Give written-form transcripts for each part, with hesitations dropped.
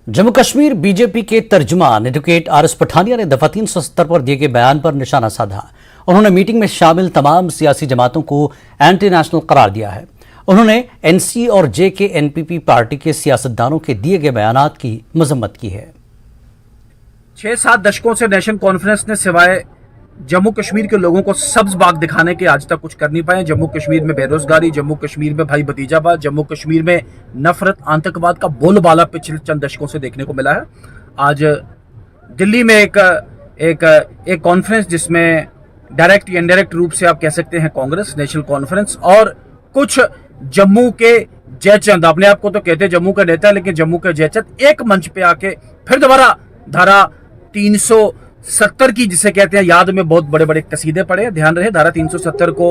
Jammu Kashmir BJP के तर्जुमान advocate RS. Pathania ने दफा 370 पर दिए गए बयान पर निशाना साधा। उन्होंने मीटिंग में शामिल तमाम सियासी जमातों को एंटी नेशनल करार दिया है। उन्होंने एनसी और जेके एनपीपी पार्टी के सियासतदानों के दिए गए बयानात की मजम्मत की है। 6-7 दशकों से नेशनल कॉन्फ्रेंस ने सिवाय जम्मू कश्मीर के लोगों को सब्ज बाग दिखाने के आज तक कुछ कर नहीं पाए। जम्मू कश्मीर में बेरोजगारी, जम्मू कश्मीर में भाई भतीजाबाद, जम्मू कश्मीर में नफरत, आतंकवाद का बोलबाला पिछले चंद दशकों से देखने को मिला है। आज दिल्ली में एक कॉन्फ्रेंस जिसमें डायरेक्ट या इनडायरेक्ट रूप से आप कह सकते हैं कांग्रेस, नेशनल कॉन्फ्रेंस और कुछ जम्मू के जयचंद, अपने आप को तो कहते जम्मू का नेता, लेकिन जम्मू के जयचंद एक मंच पे आके फिर दोबारा धारा 370 की, जिसे कहते हैं, याद में बहुत बड़े बड़े कसीदे पड़े। ध्यान रहे, धारा 370 को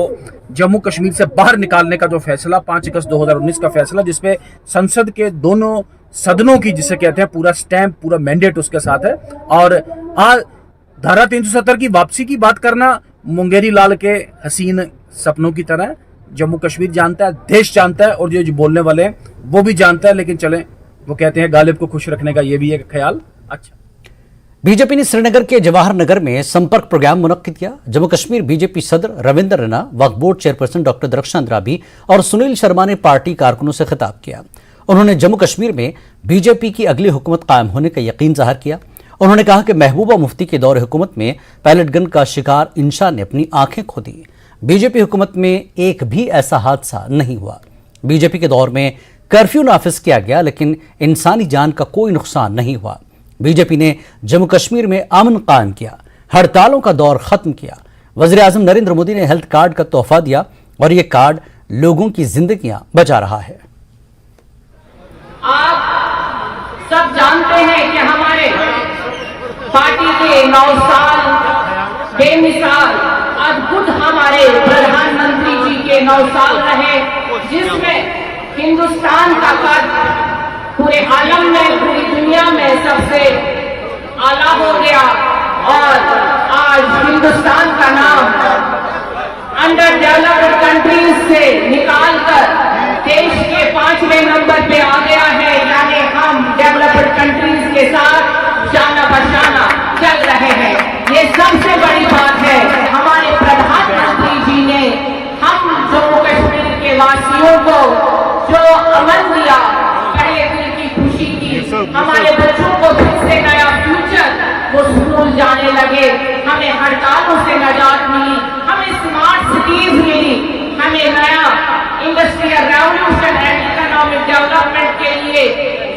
जम्मू कश्मीर से बाहर निकालने का जो फैसला 5 अगस्त 2019 का फैसला, जिसपे संसद के दोनों सदनों की, जिसे कहते हैं, पूरा स्टैंप, पूरा मैंडेट उसके साथ है। और आज धारा 370 की वापसी की बात करना मुंगेरी लाल के हसीन सपनों की तरह है। जम्मू कश्मीर जानता है, देश जानता है, और जो बोलने वाले हैं वो भी जानता है। लेकिन चलें, वो कहते हैं गालिब को खुश रखने का ये भी एक ख्याल अच्छा। बीजेपी ने श्रीनगर के जवाहर नगर में संपर्क प्रोग्राम मुनक्किद किया। जम्मू कश्मीर बीजेपी सदर रविंदर रैना, वक्फ board chairperson doctor Darakhshan Andrabi और सुनील शर्मा ने पार्टी कारकुनों से खिताब किया। उन्होंने जम्मू कश्मीर में बीजेपी की अगली हुकूमत कायम होने का यकीन जाहिर किया। उन्होंने कहा कि महबूबा मुफ्ती के दौर हुकूमत में पैलेट गन का शिकार इंशा ने अपनी आंखें खो दी। बीजेपी हुकूमत में एक भी ऐसा हादसा नहीं हुआ। बीजेपी के दौर में कर्फ्यू नाफिज किया गया, लेकिन इंसानी जान का कोई नुकसान नहीं हुआ। बीजेपी ने जम्मू कश्मीर में अमन कायम किया, हड़तालों का दौर खत्म किया। वज़ीर-ए-आज़म नरेंद्र मोदी ने हेल्थ कार्ड का तोहफा दिया और यह कार्ड लोगों की जिंदगियां बचा रहा है। आप सब जानते हैं कि हमारे पार्टी के 9 साल बेमिसाल अद्भुत हमारे प्रधानमंत्री जी के 9 साल रहे, जिसमें हिंदुस्तान का कद पूरे आलम में, पूरी दुनिया में सबसे आला हो गया। और आज हिंदुस्तान का नाम अंडर डेवलप्ड कंट्रीज से निकालकर देश के 5वें नंबर पे आ गया है। यानी हम डेवलप्ड कंट्रीज के साथ शाना बशाना चल रहे हैं। ये सबसे बड़ी बात है। हमारे प्रधानमंत्री जी ने हम जम्मू कश्मीर के वासियों को जो अमन दिया, बड़े दिल की खुशी की, हमारे बच्चों को फिर से नया फ्यूचर, वो स्कूल जाने लगे, हमें हड़तालों से निजात मिली, हमें स्मार्ट सिटीज मिली, हमें नया industrial revolution and economic development के लिए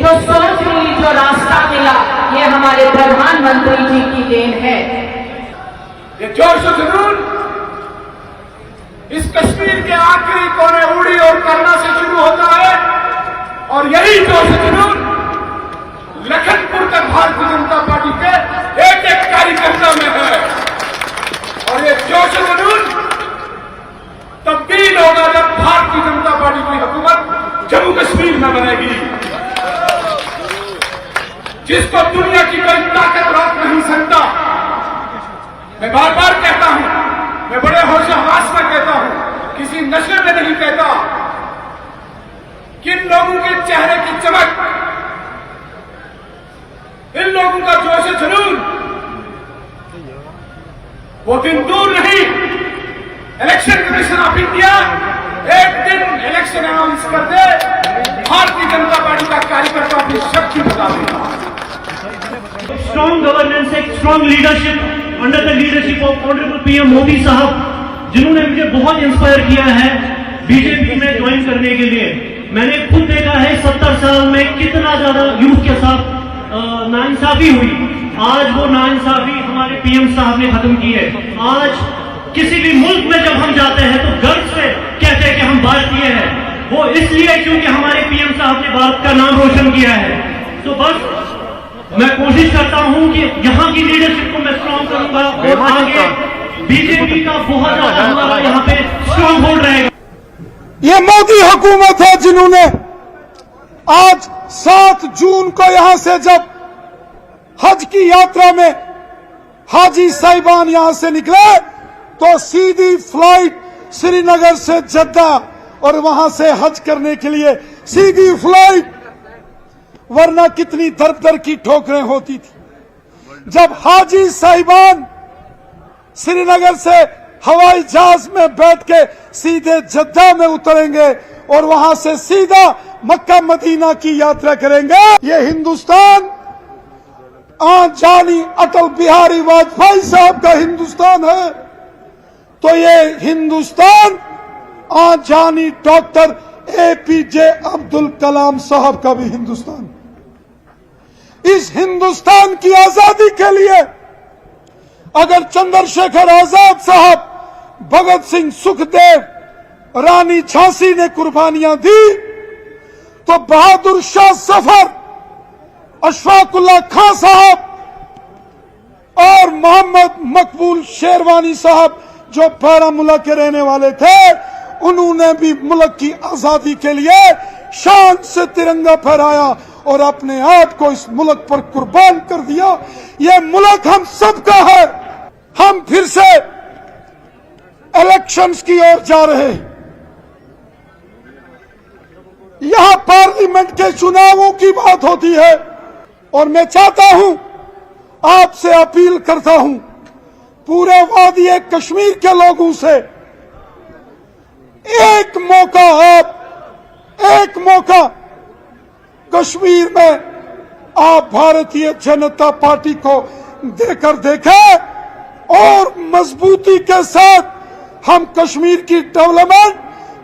जो सोच मिली, जो रास्ता मिला, ये हमारे प्रधानमंत्री जी की देन है। ये जोश जुनून इस कश्मीर के आखिरी कोने उड़ी और करना से शुरू होता है, और यही जोश जुनून लखनपुर तक भारतीय जनता पार्टी के एक एक कार्यकर्ता में है। और ये जोश जुनून तब्दील होगा जब भारतीय जनता पार्टी की हुकूमत जम्मू कश्मीर में बनेगी, जिसको दुनिया की कोई ताकत रोक नहीं सकता। मैं बार बार कहता हूं, मैं बड़े होश हवास में कहता हूं, किसी नशे में नहीं कहता। किन लोगों के चेहरे की चमक, इन लोगों का जोश जुनून, वो दिन दूर नहीं। इलेक्शन कमीशन ऑफ इंडिया एक दिन इलेक्शन अनाउंस कर दे, भारतीय जनता पार्टी का कार्यकर्ता अपनी शक्ति बता देगा। स्ट्रॉन्ग गवर्नेंस, एक strong leadership under the leadership of honourable PM Modi साहब, जिन्होंने मुझे बहुत इंस्पायर किया है बीजेपी में ज्वाइन करने के लिए। मैंने खुद देखा है 70 साल में कितना ज्यादा यूथ के साथ नाइंसाफी हुई। आज वो नाइंसाफी हमारे पीएम साहब ने खत्म की है। आज किसी भी मुल्क में जब हम जाते हैं तो गर्व से कहते हैं कि हम भारतीय हैं। वो इसलिए क्योंकि हमारे पीएम साहब ने भारत का नाम रोशन किया है। तो बस मैं कोशिश करता हूं कि यहाँ की लीडरशिप को मैं स्ट्रॉन्ग करूंगा और आगे बीजेपी का बहुत ज्यादा हमारा यहाँ पे स्ट्रॉन्ग होल्ड रहेगा। ये मोदी हुकूमत है जिन्होंने आज 7 जून को यहां से जब हज की यात्रा में हाजी साहिबान यहां से निकले तो सीधी फ्लाइट श्रीनगर से जद्दा और वहां से हज करने के लिए सीधी फ्लाइट वरना कितनी दर दर की ठोकरें होती थी। जब हाजी साहिबान श्रीनगर से हवाई जहाज में बैठ के सीधे जद्दा में उतरेंगे और वहां से सीधा मक्का मदीना की यात्रा करेंगे। ये हिंदुस्तान जानी अटल बिहारी वाजपेयी साहब का हिंदुस्तान है, तो ये हिंदुस्तान जानी डॉक्टर एपीजे अब्दुल कलाम साहब का भी हिंदुस्तान। इस हिंदुस्तान की आजादी के लिए अगर चंद्रशेखर आजाद साहब, भगत सिंह, सुखदेव, रानी झांसी ने कुर्बानियां दी, तो बहादुर शाह जफर, अशफाकुल्लाह खां साहब और मोहम्मद मकबूल शेरवानी साहब जो बारामूला के रहने वाले थे, उन्होंने भी मुल्क की आजादी के लिए शान से तिरंगा फहराया और अपने आप को इस मुल्क पर कुर्बान कर दिया। ये मुल्क हम सबका है। हम फिर से इलेक्शंस की ओर जा रहे हैं। यहां पार्लियामेंट के चुनावों की बात होती है और मैं चाहता हूं, आपसे अपील करता हूं, पूरे वादी कश्मीर के लोगों से, एक मौका कश्मीर में आप भारतीय जनता पार्टी को देकर देखें और मजबूती के साथ हम कश्मीर की डेवलपमेंट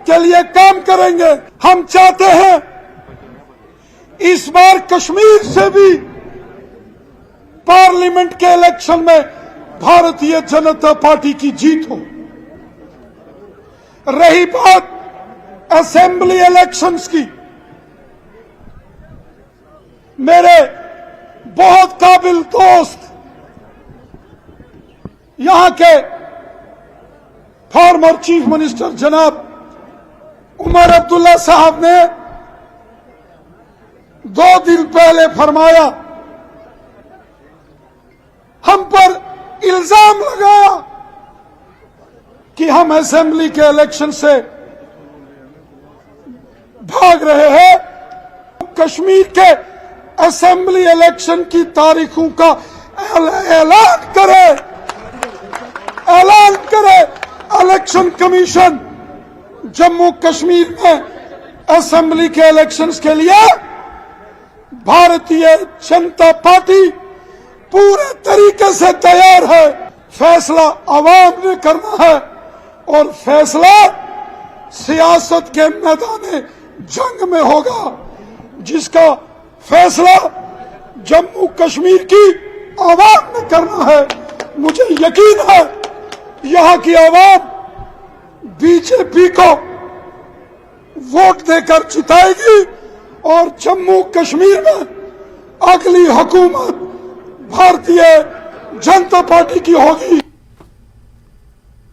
के लिए काम करेंगे। हम चाहते हैं इस बार कश्मीर से भी पार्लियामेंट के इलेक्शन में भारतीय जनता पार्टी की जीत हो। रही बात असेंबली इलेक्शंस की, मेरे बहुत काबिल दोस्त यहां के फॉर्मर चीफ मिनिस्टर जनाब उमर अब्दुल्ला साहब ने 2 दिन पहले फरमाया, हम पर इल्जाम लगाया कि हम असेंबली के इलेक्शन से भाग रहे हैं। कश्मीर के असेंबली इलेक्शन की तारीखों का ऐलान करे इलेक्शन कमीशन। जम्मू कश्मीर में असेंबली के इलेक्शंस के लिए भारतीय जनता पार्टी पूरे तरीके से तैयार है। फैसला आवाम ने करना है और फैसला सियासत के मैदान जंग में होगा, जिसका फैसला जम्मू कश्मीर की आवाम ने करना है। मुझे यकीन है यहां की आवाम बीजेपी को वोट देकर जिताएगी और जम्मू कश्मीर में अगली हुकूमत भारतीय जनता पार्टी की होगी।